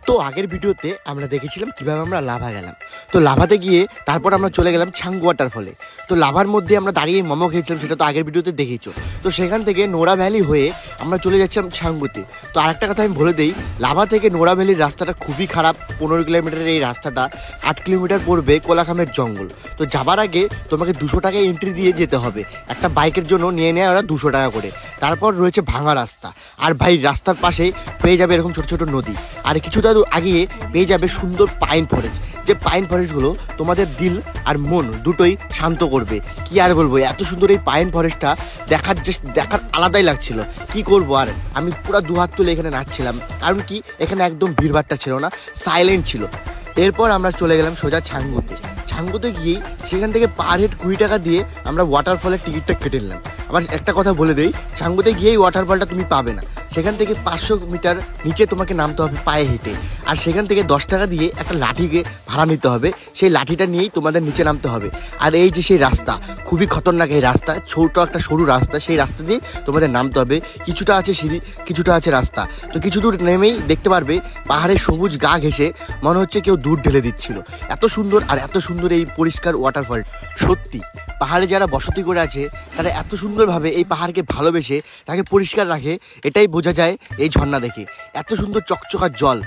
তো আগের ভিডিওতে আমরা দেখেছিলাম কিভাবে আমরা লাভা গেলাম। তো লাভাতে গিয়ে তারপর আমরা চলে গেলাম ছাঙ্গু ওয়াটারফলে। তো লাভার মধ্যে আমরা দাঁড়িয়ে মোমো খেয়েছিলাম, সেটা তো আগের ভিডিওতে দেখেছো। তো সেখান থেকে নোরা ভ্যালি হয়ে আমরা চলে যাচ্ছিলাম ছাঙ্গুতে। তো আরেকটা কথা আমি বলে দিই, লাভা থেকে নোরা ভ্যালির রাস্তাটা খুবই খারাপ। 15 কিলোমিটারের এই রাস্তাটা 8 কিলোমিটার পড়বে কোলাখামের জঙ্গল। তো যাবার আগে তোমাকে 200 টাকা এন্ট্রি দিয়ে যেতে হবে। একটা বাইকের জন্য নিয়ে নেয় ওরা 200 টাকা করে। তারপর রয়েছে ভাঙা রাস্তা, আর ভাই রাস্তার পাশে পেয়ে যাবে এরকম ছোটো ছোটো নদী, আর কিছুটা আগিয়ে পেয়ে যাবে সুন্দর পাইন ফরেস্ট। যে পাইন ফরেস্টগুলো তোমাদের দিল আর মন দুটোই শান্ত করবে। কি আর বলবো, এত সুন্দর এই পাইন ফরেস্টটা দেখার আলাদাই লাগছিল। কি করবো আর, আমি পুরো দুহাত তুলে এখানে নাচছিলাম, কারণ কি এখানে একদম ভিড়ভাড়টা ছিল না, সাইলেন্ট ছিল। এরপর আমরা চলে গেলাম সোজা ছাঙ্গুতে। ছাঙ্গুতে গিয়েই সেখান থেকে পার হেড 20 টাকা দিয়ে আমরা ওয়াটারফলের টিকিটটা কেটে নিলাম। আবার একটা কথা বলে দেই, ছাঙ্গুতে গিয়েই ওয়াটারফলটা তুমি পাবে না, সেখান থেকে 500 মিটার নিচে তোমাকে নামতে হবে পায়ে হেঁটে। আর সেখান থেকে 10 টাকা দিয়ে একটা লাঠিকে ভাড়া নিতে হবে, সেই লাঠিটা নিয়েই তোমাদের নিচে নামতে হবে। আর এই যে সেই রাস্তা, খুবই খতরনাক এই রাস্তা, ছোট একটা সরু রাস্তা, সেই রাস্তা দিয়ে তোমাদের নামতে হবে। কিছুটা আছে সিঁড়ি, কিছুটা আছে রাস্তা। তো কিছু দূর নেমেই দেখতে পারবে পাহাড়ের সবুজ গা ঘেঁষে মনে হচ্ছে কেউ দুধ ঢেলে দিচ্ছিল। এত সুন্দর, আর এত সুন্দর এই পরিষ্কার ওয়াটারফল। সত্যি পাহাড়ে যারা বসতি করে আছে তারা এত সুন্দরভাবে এই পাহাড়কে ভালোবেসে তাকে পরিষ্কার রাখে, এটাই বোঝা যায় এই ঝর্ণা দেখে। এত সুন্দর চকচকার জল,